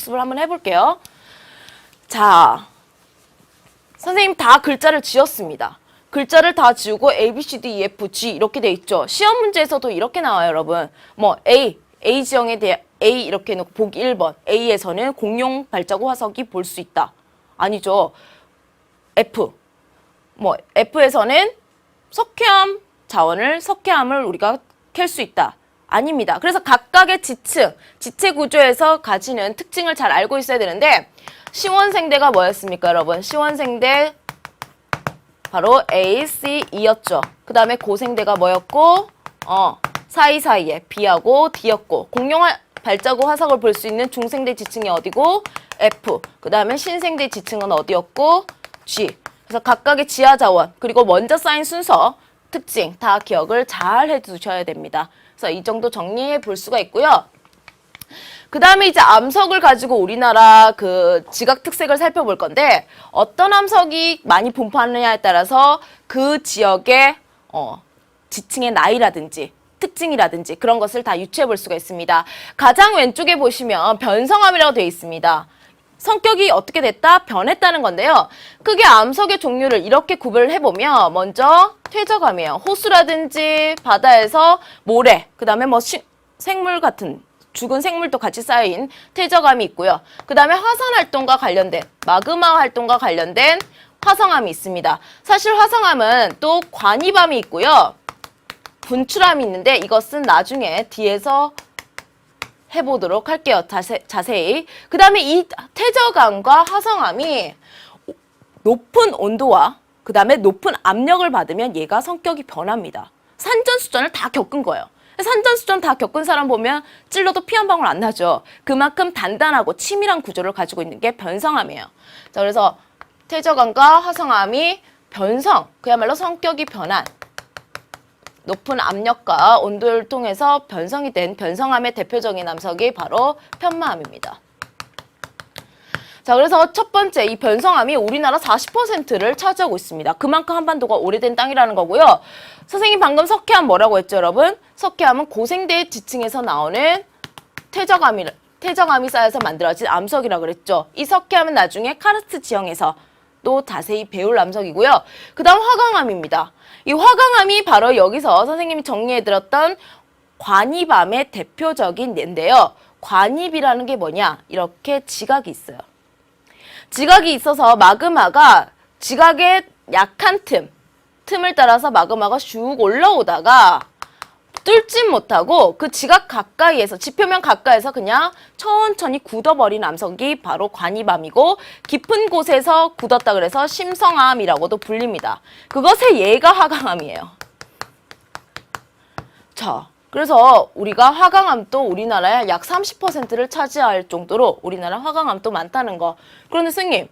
복습을 한번 해볼게요. 자, 선생님 다 글자를 지었습니다. 글자를 다 지우고 A, B, C, D, E, F, G 이렇게 돼 있죠. 시험 문제에서도 이렇게 나와요, 여러분. 뭐 A 지형에 대해 A 이렇게 해놓고 보기 1번. A에서는 공룡 발자국 화석이 볼 수 있다. 아니죠. F. 뭐 F에서는 석회암 자원을 석회암을 우리가 캘 수 있다. 아닙니다. 그래서 각각의 지층, 지체 구조에서 가지는 특징을 잘 알고 있어야 되는데 시원생대가 뭐였습니까, 여러분? 시원생대 바로 A, C, E였죠. 그 다음에 고생대가 뭐였고 사이사이에 B하고 D였고 공룡 발자국 화석을 볼 수 있는 중생대 지층이 어디고 F. 그 다음에 신생대 지층은 어디였고 G. 그래서 각각의 지하 자원 그리고 먼저 쌓인 순서, 특징 다 기억을 잘 해두셔야 됩니다. 그래서 이 정도 정리해 볼 수가 있고요. 그 다음에 이제 암석을 가지고 우리나라 그 지각 특색을 살펴볼 건데 어떤 암석이 많이 분포하느냐에 따라서 그 지역의 지층의 나이라든지 특징이라든지 그런 것을 다 유추해 볼 수가 있습니다. 가장 왼쪽에 보시면 변성암이라고 되어 있습니다. 성격이 어떻게 됐다? 변했다는 건데요. 크게 암석의 종류를 이렇게 구별을 해보면 먼저 퇴적암이에요. 호수라든지 바다에서 모래, 그 다음에 뭐 생물 같은 죽은 생물도 같이 쌓인 퇴적암이 있고요. 그 다음에 화산 활동과 관련된 마그마 활동과 관련된 화성암이 있습니다. 사실 화성암은 또 관이밤이 있고요. 분출암이 있는데 이것은 나중에 뒤에서 해보도록 할게요. 자세히. 그 다음에 이 퇴적암과 화성암이 높은 온도와 그 다음에 높은 압력을 받으면 얘가 성격이 변합니다. 산전수전을 다 겪은 거예요. 산전수전 다 겪은 사람 보면 찔러도 피 한 방울 안 나죠. 그만큼 단단하고 치밀한 구조를 가지고 있는 게 변성암이에요. 자, 그래서 퇴적암과 화성암이 변성, 그야말로 성격이 변한 높은 압력과 온도를 통해서 변성이 된 변성암의 대표적인 암석이 바로 편마암입니다. 자, 그래서 첫 번째 이 변성암이 우리나라 40%를 차지하고 있습니다. 그만큼 한반도가 오래된 땅이라는 거고요. 선생님 방금 석회암 뭐라고 했죠, 여러분? 석회암은 고생대 지층에서 나오는 퇴적암이 쌓여서 만들어진 암석이라고 그랬죠. 이 석회암은 나중에 카르스트 지형에서 또 자세히 배울 암석이고요. 그 다음 화강암입니다. 이 화강암이 바로 여기서 선생님이 정리해드렸던 관이밤의 대표적인 예인데요. 관입이라는 게 뭐냐? 이렇게 지각이 있어요. 지각이 있어서 마그마가 지각의 약한 틈을 따라서 마그마가 쭉 올라오다가 뚫지 못하고 그 지각 가까이에서, 지표면 가까이에서 그냥 천천히 굳어버린 암석이 바로 관이밤이고 깊은 곳에서 굳었다 그래서 심성암이라고도 불립니다. 그것의 예가 화강암이에요. 자, 그래서 우리가 화강암도 우리나라의 약 30%를 차지할 정도로 우리나라 화강암도 많다는 거. 그런데 선생님,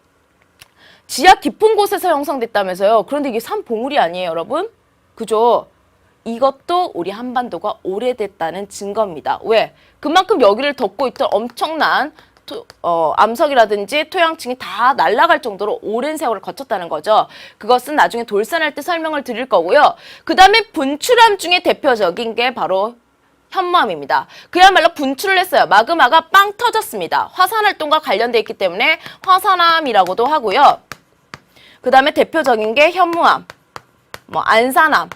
지하 깊은 곳에서 형성됐다면서요. 그런데 이게 산봉우리 아니에요, 여러분? 그죠? 이것도 우리 한반도가 오래됐다는 증거입니다. 왜? 그만큼 여기를 덮고 있던 엄청난 암석이라든지 토양층이 다 날아갈 정도로 오랜 세월을 거쳤다는 거죠. 그것은 나중에 돌산할 때 설명을 드릴 거고요. 그 다음에 분출암 중에 대표적인 게 바로 현무암입니다. 그야말로 분출을 했어요. 마그마가 빵 터졌습니다. 화산활동과 관련돼 있기 때문에 화산암이라고도 하고요. 그 다음에 대표적인 게 현무암, 뭐 안산암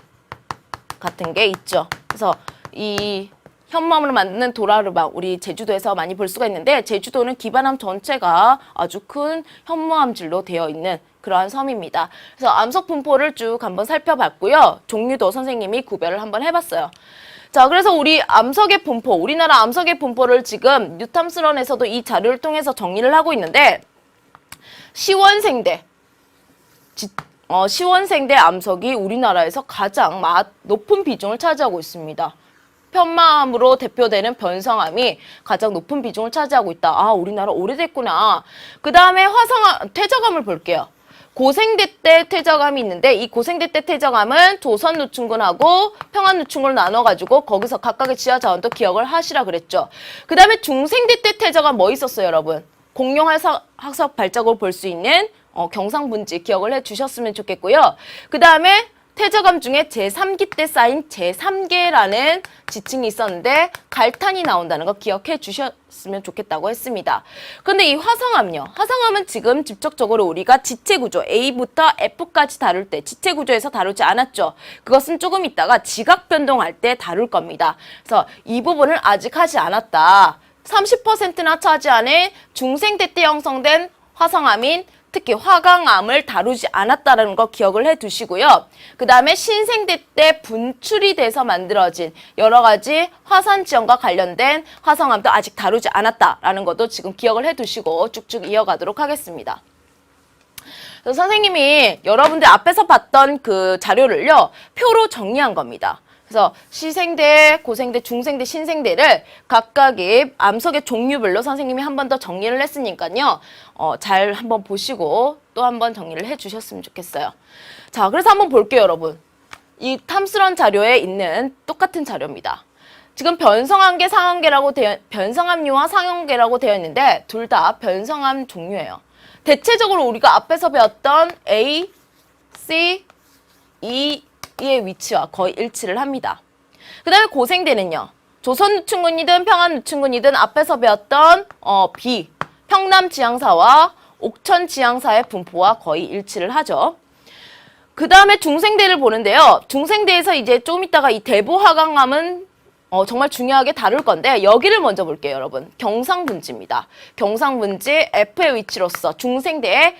같은 게 있죠. 그래서 이 현무암으로 만드는 도라르방 우리 제주도에서 많이 볼 수가 있는데 제주도는 기반암 전체가 아주 큰 현무암질로 되어 있는 그러한 섬입니다. 그래서 암석 분포를 쭉 한번 살펴봤고요. 종류도 선생님이 구별을 한번 해봤어요. 자, 그래서 우리 암석의 분포, 우리나라 암석의 분포를 지금 뉴탐스런에서도 이 자료를 통해서 정리를 하고 있는데 시원생대 시원생대 암석이 우리나라에서 가장 높은 비중을 차지하고 있습니다. 편마암으로 대표되는 변성암이 가장 높은 비중을 차지하고 있다. 아, 우리나라 오래됐구나. 그 다음에 퇴적암을 볼게요. 고생대 때 퇴적암이 있는데 이 고생대 때 퇴적암은 조선노충군하고 평안노충군을 나눠가지고 거기서 각각의 지하 자원도 기억을 하시라 그랬죠. 그 다음에 중생대 때 퇴적암 뭐 있었어요, 여러분? 공룡 화석 발자국을 볼 수 있는 경상분지 기억을 해주셨으면 좋겠고요. 그 다음에 퇴저감 중에 제3기 때 쌓인 제3계라는 지층이 있었는데 갈탄이 나온다는 거 기억해 주셨으면 좋겠다고 했습니다. 근데 이 화성암요. 화성암은 지금 직접적으로 우리가 지체구조 A부터 F까지 다룰 때 지체구조에서 다루지 않았죠. 그것은 조금 있다가 지각변동할 때 다룰 겁니다. 그래서 이 부분을 아직 하지 않았다. 30%나 차지하는 중생대 때 형성된 화성암인 특히 화강암을 다루지 않았다는 거 기억을 해 두시고요. 그 다음에 신생대 때 분출이 돼서 만들어진 여러 가지 화산 지형과 관련된 화성암도 아직 다루지 않았다라는 것도 지금 기억을 해 두시고 쭉쭉 이어가도록 하겠습니다. 그래서 선생님이 여러분들 앞에서 봤던 그 자료를요, 표로 정리한 겁니다. 그래서 시생대, 고생대, 중생대, 신생대를 각각의 암석의 종류별로 선생님이 한 번 더 정리를 했으니까요. 잘 한번 보시고 또 한 번 정리를 해주셨으면 좋겠어요. 자, 그래서 한번 볼게요, 여러분. 이 탐스런 자료에 있는 똑같은 자료입니다. 지금 변성암계, 상암계라고 변성암류와 상암계라고 되어 있는데 둘 다 변성암 종류예요. 대체적으로 우리가 앞에서 배웠던 A, C, E, 의 위치와 거의 일치를 합니다. 그 다음에 고생대는요. 조선누춘군이든 평안누춘군이든 앞에서 배웠던 B, 평남지향사와 옥천지향사의 분포와 거의 일치를 하죠. 그 다음에 중생대를 보는데요. 중생대에서 이제 좀 이따가 이 대보화강암은 정말 중요하게 다룰 건데 여기를 먼저 볼게요, 여러분. 경상분지입니다. 경상분지 F의 위치로서 중생대의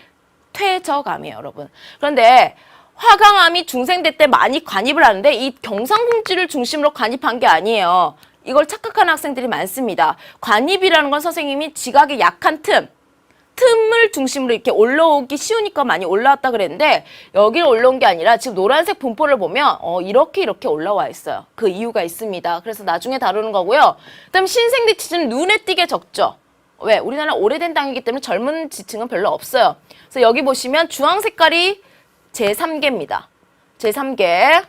퇴저감이에요, 여러분. 그런데 화강암이 중생대 때 많이 관입을 하는데 이 경상분지를 중심으로 관입한 게 아니에요. 이걸 착각하는 학생들이 많습니다. 관입이라는 건 선생님이 지각의 약한 틈을 중심으로 이렇게 올라오기 쉬우니까 많이 올라왔다 그랬는데 여기를 올라온 게 아니라 지금 노란색 분포를 보면 이렇게 올라와 있어요. 그 이유가 있습니다. 그래서 나중에 다루는 거고요. 그다음 신생대 지층은 눈에 띄게 적죠. 왜? 우리나라 오래된 땅이기 때문에 젊은 지층은 별로 없어요. 그래서 여기 보시면 주황 색깔이 제3계입니다. 제3계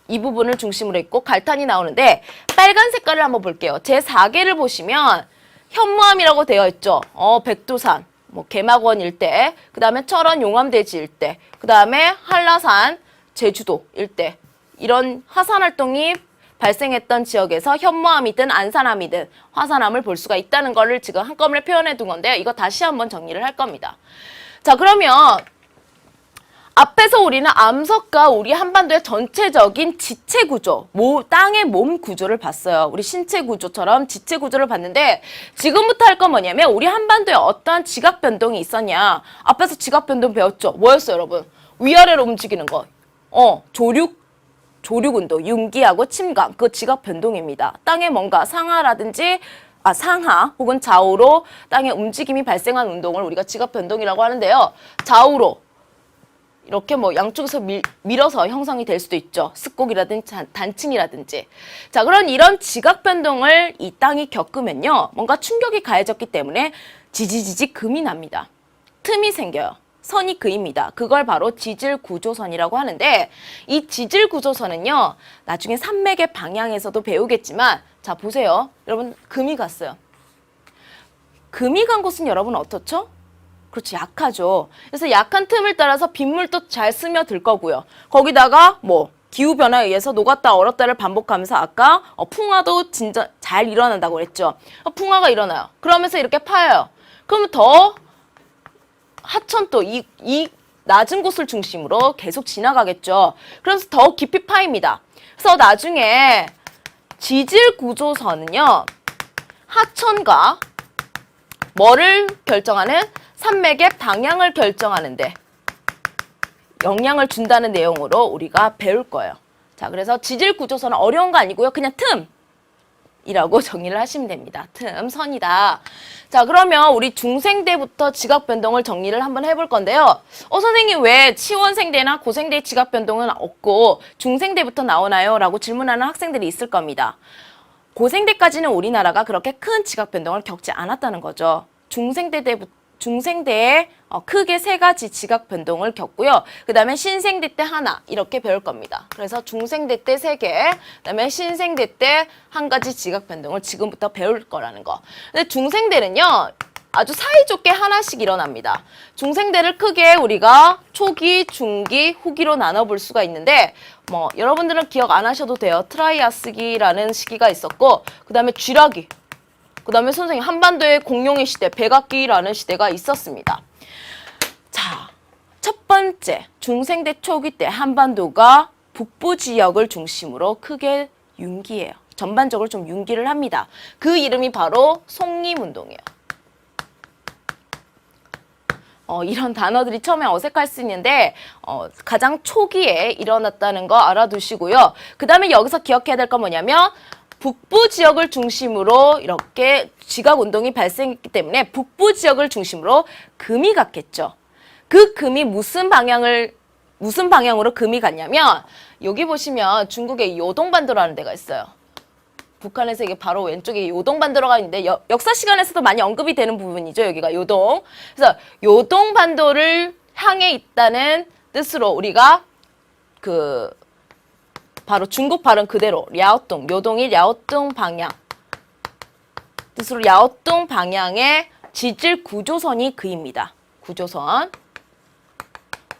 이 부분을 중심으로 있고 갈탄이 나오는데 빨간 색깔을 한번 볼게요. 제4계를 보시면 현무암이라고 되어 있죠. 백두산, 개막원 일대, 그 다음에 철원 용암대지 일대, 그 다음에 한라산, 제주도 일대 이런 화산활동이 발생했던 지역에서 현무암이든 안산암이든 화산암을 볼 수가 있다는 거를 지금 한꺼번에 표현해 둔 건데요. 이거 다시 한번 정리를 할 겁니다. 자, 그러면 앞에서 우리는 암석과 우리 한반도의 전체적인 지체 구조, 땅의 몸 구조를 봤어요. 우리 신체 구조처럼 지체 구조를 봤는데 지금부터 할 건 뭐냐면 우리 한반도에 어떠한 지각 변동이 있었냐. 앞에서 지각 변동 배웠죠. 뭐였어요, 여러분? 위아래로 움직이는 거. 조륙 운동, 융기하고 침강, 그 지각 변동입니다. 땅에 뭔가 상하 혹은 좌우로 땅의 움직임이 발생한 운동을 우리가 지각 변동이라고 하는데요. 좌우로 이렇게 양쪽에서 밀어서 형성이 될 수도 있죠. 습곡이라든지 단층이라든지. 자, 그런 이런 지각 변동을 이 땅이 겪으면요. 뭔가 충격이 가해졌기 때문에 지지지지 금이 납니다. 틈이 생겨요. 선이 그입니다. 그걸 바로 지질구조선이라고 하는데 이 지질구조선은요. 나중에 산맥의 방향에서도 배우겠지만 자, 보세요. 여러분, 금이 갔어요. 금이 간 곳은 여러분 어떻죠? 그렇지, 약하죠. 그래서 약한 틈을 따라서 빗물도 잘 스며들 거고요. 거기다가 기후변화에 의해서 녹았다 얼었다를 반복하면서 아까 풍화도 진짜 잘 일어난다고 그랬죠. 풍화가 일어나요. 그러면서 이렇게 파여요. 그러면 더 하천도 이 낮은 곳을 중심으로 계속 지나가겠죠. 그래서 더 깊이 파입니다. 그래서 나중에 지질구조선은요. 하천과 뭐를 결정하는? 산맥의 방향을 결정하는데 영향을 준다는 내용으로 우리가 배울 거예요. 자, 그래서 지질구조선은 어려운 거 아니고요. 그냥 틈이라고 정의를 하시면 됩니다. 틈, 선이다. 자, 그러면 우리 중생대부터 지각변동을 정리를 한번 해볼 건데요. 선생님 왜 치원생대나 고생대의 지각변동은 없고 중생대부터 나오나요? 라고 질문하는 학생들이 있을 겁니다. 고생대까지는 우리나라가 그렇게 큰 지각변동을 겪지 않았다는 거죠. 중생대에 크게 3가지 지각 변동을 겪고요. 그 다음에 신생대 때 하나 이렇게 배울 겁니다. 그래서 중생대 때 3개, 그 다음에 신생대 때 1가지 지각 변동을 지금부터 배울 거라는 거. 근데 중생대는요. 아주 사이좋게 하나씩 일어납니다. 중생대를 크게 우리가 초기, 중기, 후기로 나눠볼 수가 있는데 뭐 여러분들은 기억 안 하셔도 돼요. 트라이아스기라는 시기가 있었고 그 다음에 쥐라기, 그 다음에 선생님 한반도의 공룡의 시대, 백악기라는 시대가 있었습니다. 자, 첫 번째 중생대 초기 때 한반도가 북부 지역을 중심으로 크게 융기해요. 전반적으로 좀 융기를 합니다. 그 이름이 바로 송림운동이에요. 이런 단어들이 처음에 어색할 수 있는데 가장 초기에 일어났다는 거 알아두시고요. 그 다음에 여기서 기억해야 될 건 뭐냐면 북부 지역을 중심으로 이렇게 지각운동이 발생했기 때문에 북부 지역을 중심으로 금이 갔겠죠. 그 금이 무슨 방향으로 금이 갔냐면 여기 보시면 중국의 요동반도라는 데가 있어요. 북한에서 이게 바로 왼쪽에 요동반도가 있는데 역사 시간에서도 많이 언급이 되는 부분이죠. 여기가 요동. 그래서 요동반도를 향해 있다는 뜻으로 우리가 바로 중국 발음 그대로 랴오동, 요동이 랴오동 방향 뜻으로 랴오동 방향의 지질 구조선이 그입니다. 구조선.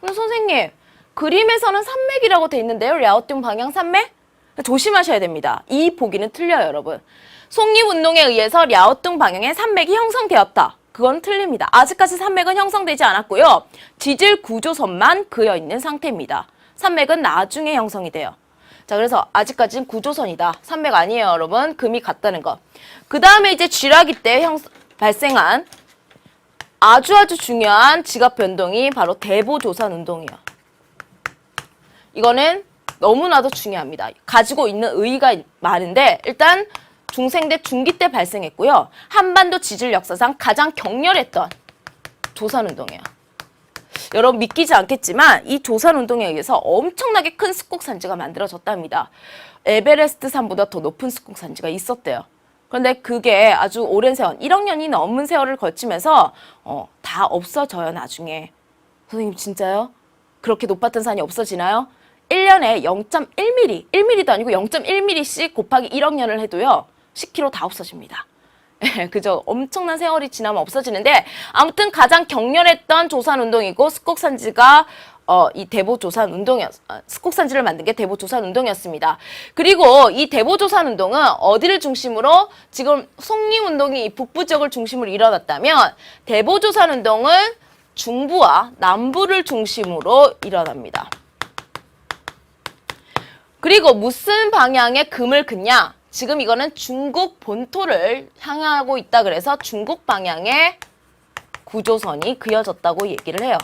그럼 선생님 그림에서는 산맥이라고 돼 있는데요. 랴오동 방향 산맥? 조심하셔야 됩니다. 이 보기는 틀려요, 여러분. 송림운동에 의해서 랴오동 방향의 산맥이 형성되었다. 그건 틀립니다. 아직까지 산맥은 형성되지 않았고요. 지질 구조선만 그여 있는 상태입니다. 산맥은 나중에 형성이 돼요. 자, 그래서 아직까지는 구조선이다. 산맥 아니에요, 여러분. 금이 같다는 거. 그 다음에 이제 쥐라기 때 발생한 아주 중요한 지각 변동이 바로 대보조산 운동이에요. 이거는 너무나도 중요합니다. 가지고 있는 의의가 많은데 일단 중생대 중기 때 발생했고요. 한반도 지질 역사상 가장 격렬했던 조산운동이에요. 여러분 믿기지 않겠지만 이 조산운동에 의해서 엄청나게 큰 습곡산지가 만들어졌답니다. 에베레스트 산보다 더 높은 습곡산지가 있었대요. 그런데 그게 아주 오랜 세월, 1억 년이 넘은 세월을 거치면서 다 없어져요, 나중에. 선생님 진짜요? 그렇게 높았던 산이 없어지나요? 1년에 0.1mm, 1mm도 아니고 0.1mm씩 곱하기 1억 년을 해도요. 10km 다 없어집니다. 그죠? 엄청난 세월이 지나면 없어지는데 아무튼 가장 격렬했던 조산운동이고 습곡산지가 이 습곡산지를 만든 게 대보조산운동이었습니다. 그리고 이 대보조산운동은 어디를 중심으로 지금 송림운동이 북부 지역을 중심으로 일어났다면 대보조산운동은 중부와 남부를 중심으로 일어납니다. 그리고 무슨 방향의 금을 긋냐? 지금 이거는 중국 본토를 향하고 있다 그래서 중국 방향의 구조선이 그려졌다고 얘기를 해요.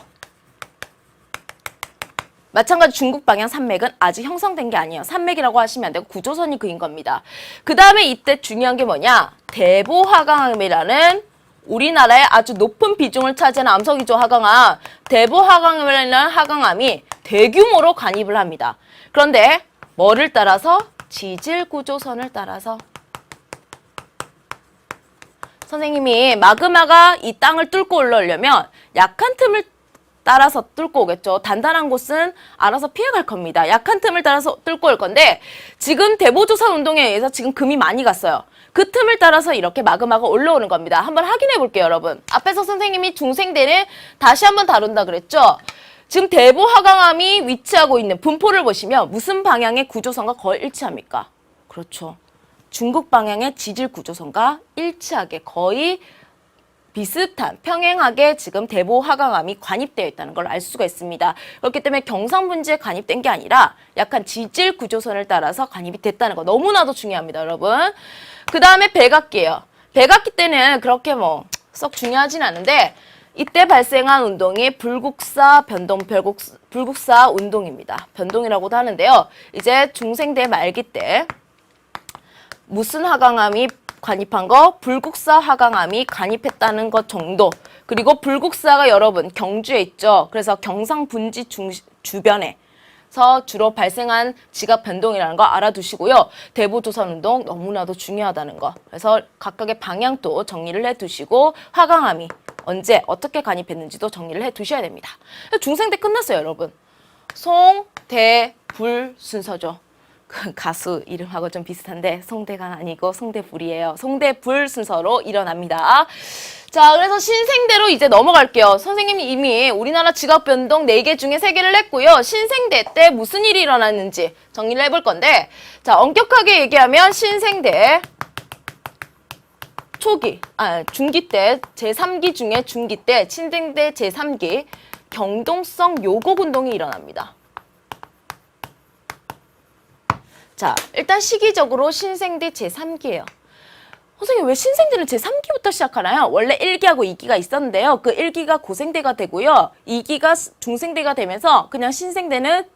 마찬가지 중국 방향 산맥은 아직 형성된 게 아니에요. 산맥이라고 하시면 안 되고 구조선이 그린 겁니다. 그 다음에 이때 중요한 게 뭐냐? 대보화강암이라는 우리나라에 아주 높은 비중을 차지하는 암석이죠. 화강암. 대보화강암이라는 화강암이 대규모로 관입을 합니다. 그런데 뭐를 따라서? 지질 구조선을 따라서. 선생님이 마그마가 이 땅을 뚫고 올라오려면 약한 틈을 따라서 뚫고 오겠죠. 단단한 곳은 알아서 피해갈 겁니다. 약한 틈을 따라서 뚫고 올 건데 지금 대보조산 운동에 의해서 지금 금이 많이 갔어요. 그 틈을 따라서 이렇게 마그마가 올라오는 겁니다. 한번 확인해 볼게요, 여러분. 앞에서 선생님이 중생대를 다시 한번 다룬다 그랬죠. 지금 대보화강암이 위치하고 있는 분포를 보시면 무슨 방향의 구조선과 거의 일치합니까? 그렇죠. 중국 방향의 지질 구조선과 일치하게 거의 비슷한 평행하게 지금 대보화강암이 관입되어 있다는 걸 알 수가 있습니다. 그렇기 때문에 경상분지에 관입된 게 아니라 약간 지질 구조선을 따라서 관입이 됐다는 거 너무나도 중요합니다, 여러분. 그 다음에 백악기예요. 백악기 때는 그렇게 썩 중요하진 않은데 이때 발생한 운동이 불국사 운동입니다. 변동이라고도 하는데요. 이제 중생대 말기 때 무슨 화강암이 관입한 거? 불국사 화강암이 관입했다는 것 정도. 그리고 불국사가 여러분 경주에 있죠. 그래서 경상분지 주변에서 주로 발생한 지각 변동이라는 거 알아두시고요. 대보조산운동 너무나도 중요하다는 거. 그래서 각각의 방향도 정리를 해두시고 화강암이 언제 어떻게 관입했는지도 정리를 해두셔야 됩니다. 중생대 끝났어요, 여러분. 송, 대, 불 순서죠. 그 가수 이름하고 좀 비슷한데 송대관 아니고 송대불이에요. 송대불 순서로 일어납니다. 자, 그래서 신생대로 이제 넘어갈게요. 선생님이 이미 우리나라 지각 변동 4개 중에 3개를 냈고요. 신생대 때 무슨 일이 일어났는지 정리를 해볼 건데, 자, 엄격하게 얘기하면 신생대 초기, 중기 때 제3기 중에 중기 때 신생대 제3기 경동성 요곡 운동이 일어납니다. 자, 일단 시기적으로 신생대 제3기예요. 선생님 왜 신생대를 제3기부터 시작하나요? 원래 1기하고 2기가 있었는데요. 그 1기가 고생대가 되고요. 2기가 중생대가 되면서 그냥 신생대는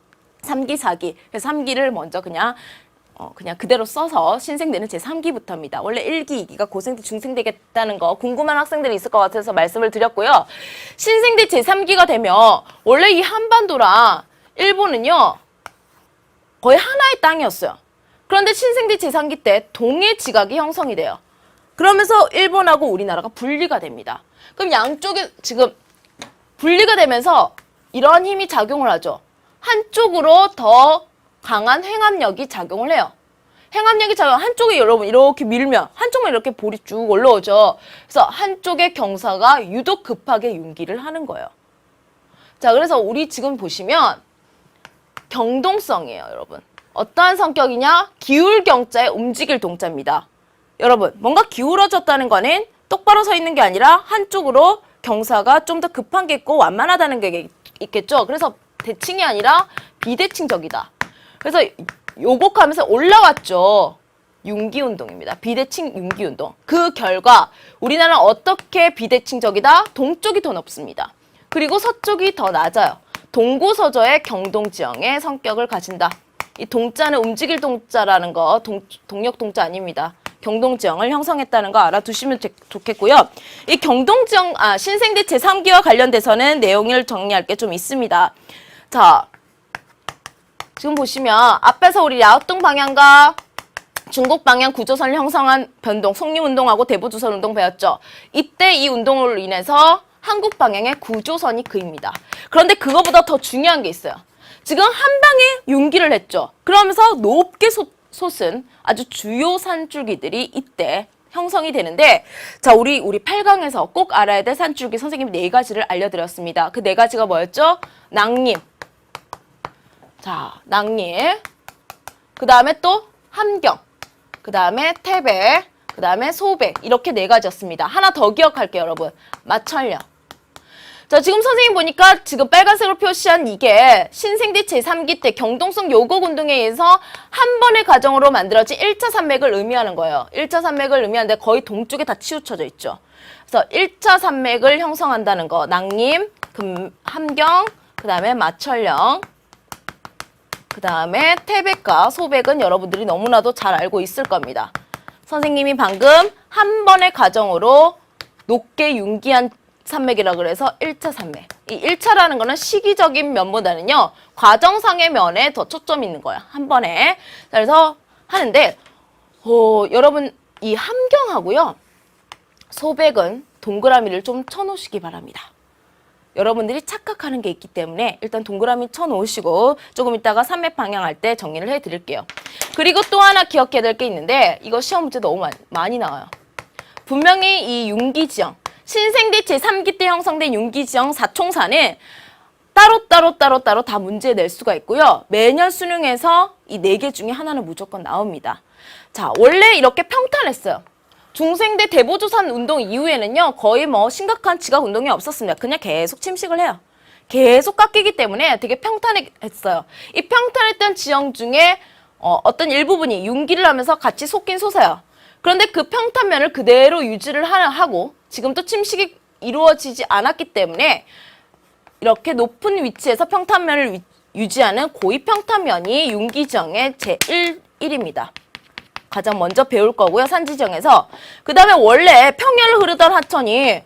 3기, 4기. 그래서 3기를 먼저 그냥 그대로 써서 신생대는 제3기부터입니다. 원래 1기, 2기가 고생대, 중생대겠다는 거 궁금한 학생들이 있을 것 같아서 말씀을 드렸고요. 신생대 제3기가 되면 원래 이 한반도랑 일본은요. 거의 하나의 땅이었어요. 그런데 신생대 제3기 때 동해 지각이 형성이 돼요. 그러면서 일본하고 우리나라가 분리가 됩니다. 그럼 양쪽에 지금 분리가 되면서 이러한 힘이 작용을 하죠. 한쪽으로 더 강한 횡압력이 작용을 해요. 횡압력이 작용, 한쪽에 여러분 이렇게 밀면 한쪽만 이렇게 볼이 쭉 올라오죠. 그래서 한쪽의 경사가 유독 급하게 융기를 하는 거예요. 자, 그래서 우리 지금 보시면 경동성이에요, 여러분. 어떠한 성격이냐? 기울 경자에 움직일 동자입니다. 여러분, 뭔가 기울어졌다는 거는 똑바로 서 있는 게 아니라 한쪽으로 경사가 좀 더 급한 게 있고 완만하다는 게 있겠죠. 그래서 대칭이 아니라 비대칭적이다. 그래서 요곡하면서 올라왔죠. 융기운동입니다. 비대칭 융기운동. 그 결과 우리나라는 어떻게 비대칭적이다? 동쪽이 더 높습니다. 그리고 서쪽이 더 낮아요. 동고서저의 경동지형의 성격을 가진다. 이 동자는 움직일 동자라는 거 동력 동자 아닙니다. 경동지형을 형성했다는 거 알아두시면 좋겠고요. 이 경동지형, 신생대 제3기와 관련돼서는 내용을 정리할 게 좀 있습니다. 자, 지금 보시면 앞에서 우리 야흑동 방향과 중국 방향 구조선을 형성한 변동, 속림운동하고 대부조선운동 배웠죠. 이때 이 운동으로 인해서 한국 방향의 구조선이 그입니다. 그런데 그거보다 더 중요한 게 있어요. 지금 한 방에 융기를 했죠. 그러면서 높게 솟은 아주 주요 산줄기들이 이때 형성이 되는데, 자, 우리 8강에서 꼭 알아야 될 산줄기 선생님이 4가지를 알려드렸습니다. 그 4가지가 뭐였죠? 낭림. 자, 낭림. 그 다음에 또 함경. 그 다음에 태백. 그 다음에 소백. 이렇게 4가지였습니다. 하나 더 기억할게요, 여러분. 마천령. 자, 지금 선생님 보니까 지금 빨간색으로 표시한 이게 신생대 제3기 때 경동성 요곡 운동에 의해서 한 번의 과정으로 만들어진 1차 산맥을 의미하는 거예요. 1차 산맥을 의미하는데 거의 동쪽에 다 치우쳐져 있죠. 그래서 1차 산맥을 형성한다는 거. 낭림, 함경, 그 다음에 마천령, 그 다음에 태백과 소백은 여러분들이 너무나도 잘 알고 있을 겁니다. 선생님이 방금 한 번의 과정으로 높게 융기한 산맥이라 그래서 1차 산맥. 이 1차라는 거는 시기적인 면보다는요, 과정상의 면에 더 초점이 있는 거야. 한 번에. 그래서 하는데, 여러분, 이 함경하고요, 소백은 동그라미를 좀 쳐놓으시기 바랍니다. 여러분들이 착각하는 게 있기 때문에 일단 동그라미 쳐놓으시고 조금 이따가 산맥 방향할 때 정리를 해드릴게요. 그리고 또 하나 기억해야 될 게 있는데, 이거 시험 문제 너무 많이 나와요. 분명히 이 융기지형, 신생대 제3기 때 형성된 융기지형 4총사는 따로 다 문제 낼 수가 있고요. 매년 수능에서 이 4개 중에 하나는 무조건 나옵니다. 자, 원래 이렇게 평탄했어요. 중생대 대보조선 운동 이후에는요, 거의 뭐 심각한 지각 운동이 없었습니다. 그냥 계속 침식을 해요. 계속 깎이기 때문에 되게 평탄했어요. 이 평탄했던 지형 중에 어떤 일부분이 융기를 하면서 같이 솟긴 솟아요. 그런데 그 평탄면을 그대로 유지를 하고 지금도 침식이 이루어지지 않았기 때문에 이렇게 높은 위치에서 평탄면을 유지하는 고위평탄면이 융기지형의 제1입니다. 가장 먼저 배울 거고요. 산지지형에서. 그 다음에 원래 평야를 흐르던 하천이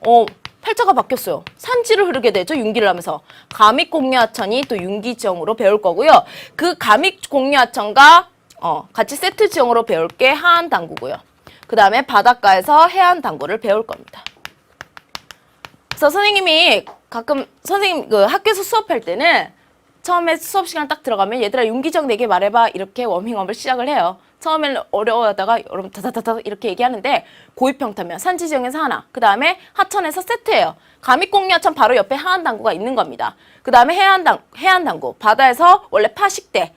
팔자가 바뀌었어요. 산지를 흐르게 되죠. 융기를 하면서. 감익공유하천이 또 융기지형으로 배울 거고요. 그 감익공유하천과 같이 세트지형으로 배울 게 하안당구고요. 그 다음에 바닷가에서 해안당구를 배울 겁니다. 그래서 선생님이 가끔 선생님 그 학교에서 수업할 때는 처음에 수업 시간 딱 들어가면 얘들아 윤기적 4개 말해봐 이렇게 워밍업을 시작을 해요. 처음에는 어려워하다가 여러분 다다다다 이렇게 얘기하는데 고위평타면 산지지형에서 하나, 그 다음에 하천에서 세트예요. 감익공유하천 바로 옆에 하안당구가 있는 겁니다. 그 다음에 해안당구 바다에서 원래 파식대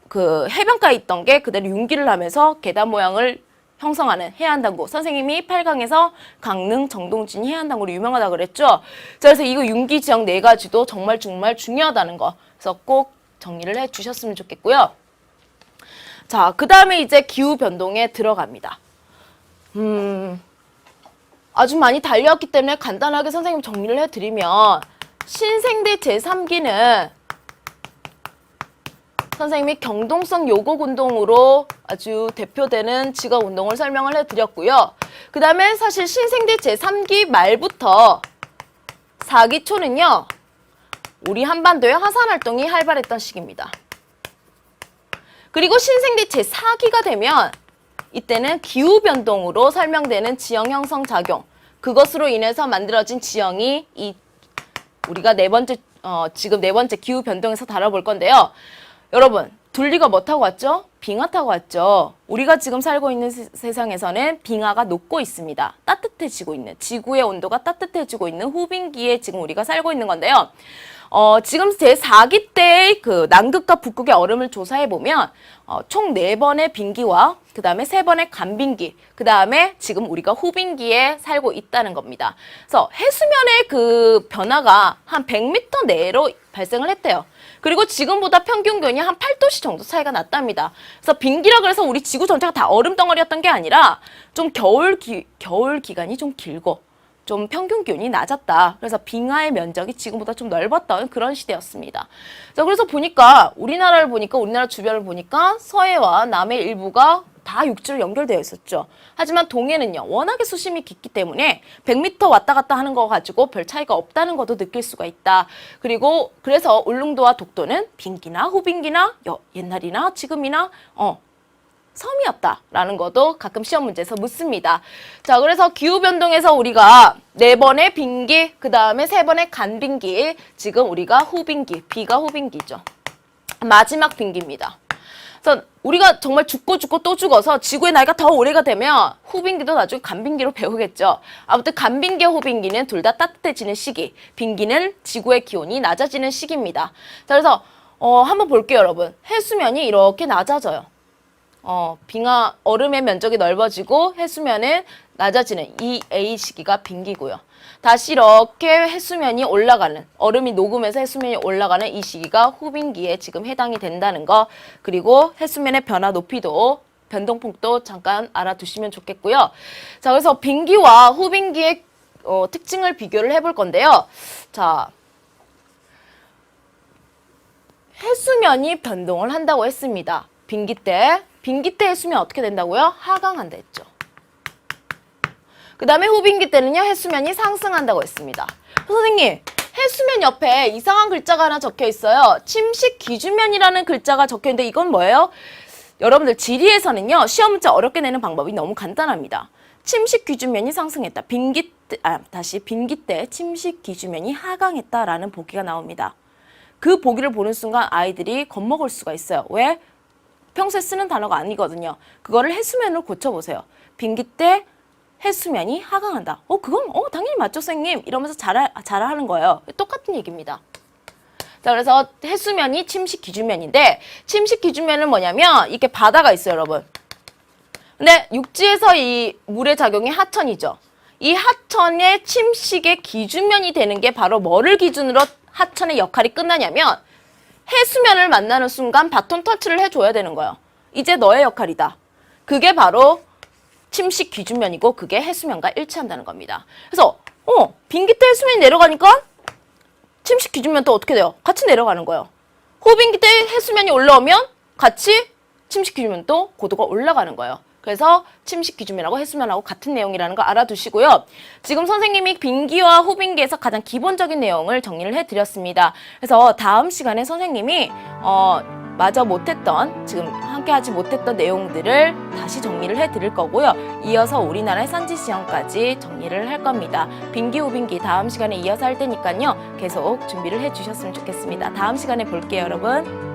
그 해변가에 있던 게 그대로 융기를 하면서 계단 모양을 형성하는 해안당구. 선생님이 8강에서 강릉, 정동진 해안당구로 유명하다 그랬죠. 자, 그래서 이거 융기 지형 4가지도 정말 중요하다는 거. 그래서 꼭 정리를 해 주셨으면 좋겠고요. 자, 그 다음에 이제 기후 변동에 들어갑니다. 아주 많이 달려왔기 때문에 간단하게 선생님 정리를 해드리면 신생대 제3기는 선생님이 경동성 요곡 운동으로 아주 대표되는 지각 운동을 설명을 해드렸고요. 그 다음에 사실 신생대 제3기 말부터 4기 초는요. 우리 한반도의 화산활동이 활발했던 시기입니다. 그리고 신생대 제4기가 되면 이때는 기후변동으로 설명되는 지형 형성 작용, 그것으로 인해서 만들어진 지형이 우리가 지금 네 번째 기후변동에서 다뤄볼 건데요. 여러분, 둘리가 뭐 타고 왔죠? 빙하 타고 왔죠. 우리가 지금 살고 있는 세상에서는 빙하가 녹고 있습니다. 따뜻해지고 있는, 지구의 온도가 따뜻해지고 있는 후빙기에 지금 우리가 살고 있는 건데요. 지금 제4기 때의 그 남극과 북극의 얼음을 조사해보면 총 4번의 빙기와 그 다음에 3번의 간빙기, 그 다음에 지금 우리가 후빙기에 살고 있다는 겁니다. 그래서 해수면의 그 변화가 한 100m 내로 발생을 했대요. 그리고 지금보다 평균 기온이 한 8도씨 정도 차이가 났답니다. 그래서 빙기라 그래서 우리 지구 전체가 다 얼음 덩어리였던 게 아니라 좀 겨울 기간이 좀 길고 좀 평균 기온이 낮았다. 그래서 빙하의 면적이 지금보다 좀 넓었던 그런 시대였습니다. 자, 그래서 보니까 우리나라 주변을 보니까 서해와 남해 일부가 다 육지로 연결되어 있었죠. 하지만 동해는요, 워낙에 수심이 깊기 때문에 100m 왔다 갔다 하는 거 가지고 별 차이가 없다는 것도 느낄 수가 있다. 그리고 그래서 울릉도와 독도는 빙기나 후빙기나 옛날이나 지금이나 섬이었다라는 것도 가끔 시험 문제에서 묻습니다. 자, 그래서 기후변동에서 우리가 4번의 빙기, 그 다음에 3번의 간빙기, 지금 우리가 후빙기, B가 후빙기죠. 마지막 빙기입니다. 그래서 우리가 정말 죽고 또 죽어서 지구의 나이가 더 오래가 되면 후빙기도 나중에 간빙기로 배우겠죠. 아무튼 간빙기와 후빙기는 둘 다 따뜻해지는 시기, 빙기는 지구의 기온이 낮아지는 시기입니다. 자, 그래서 한번 볼게요, 여러분. 해수면이 이렇게 낮아져요. 빙하 얼음의 면적이 넓어지고 해수면은 낮아지는 이 A 시기가 빙기고요. 다시 이렇게 해수면이 올라가는, 얼음이 녹으면서 해수면이 올라가는 이 시기가 후빙기에 지금 해당이 된다는 거, 그리고 해수면의 변화 높이도, 변동폭도 잠깐 알아두시면 좋겠고요. 자, 그래서 빙기와 후빙기의 특징을 비교를 해볼 건데요. 자, 해수면이 변동을 한다고 했습니다. 빙기 때 해수면 어떻게 된다고요? 하강한다 했죠. 그 다음에 후빙기 때는요, 해수면이 상승한다고 했습니다. 선생님, 해수면 옆에 이상한 글자가 하나 적혀 있어요. 침식 기준면이라는 글자가 적혀 있는데 이건 뭐예요? 여러분들 지리에서는요, 시험 문제 어렵게 내는 방법이 너무 간단합니다. 침식 기준면이 상승했다. 빙기 때 침식 기준면이 하강했다라는 보기가 나옵니다. 그 보기를 보는 순간 아이들이 겁먹을 수가 있어요. 왜? 평소에 쓰는 단어가 아니거든요. 그거를 해수면으로 고쳐보세요. 빙기 때 해수면이 하강한다. 그건 당연히 맞죠, 선생님. 이러면서 잘하는 거예요. 똑같은 얘기입니다. 자, 그래서 해수면이 침식 기준면인데, 침식 기준면은 뭐냐면 이렇게 바다가 있어요, 여러분. 근데 육지에서 이 물의 작용이 하천이죠. 이 하천의 침식의 기준면이 되는 게 바로 뭐를 기준으로 하천의 역할이 끝나냐면 해수면을 만나는 순간 바톤 터치를 해줘야 되는 거예요. 이제 너의 역할이다. 그게 바로 침식 기준면이고 그게 해수면과 일치한다는 겁니다. 그래서 빙기 때 해수면이 내려가니까 침식 기준면도 어떻게 돼요? 같이 내려가는 거예요. 후빙기 때 해수면이 올라오면 같이 침식 기준면도 고도가 올라가는 거예요. 그래서 침식 기준면하고 해수면하고 같은 내용이라는 거 알아두시고요. 지금 선생님이 빙기와 후빙기에서 가장 기본적인 내용을 정리를 해드렸습니다. 그래서 다음 시간에 선생님이 마저 못했던, 지금 함께 하지 못했던 내용들을 다시 정리를 해 드릴 거고요. 이어서 우리나라의 산지 시험까지 정리를 할 겁니다. 빙기 후빙기 다음 시간에 이어서 할 테니까요. 계속 준비를 해 주셨으면 좋겠습니다. 다음 시간에 볼게요, 여러분.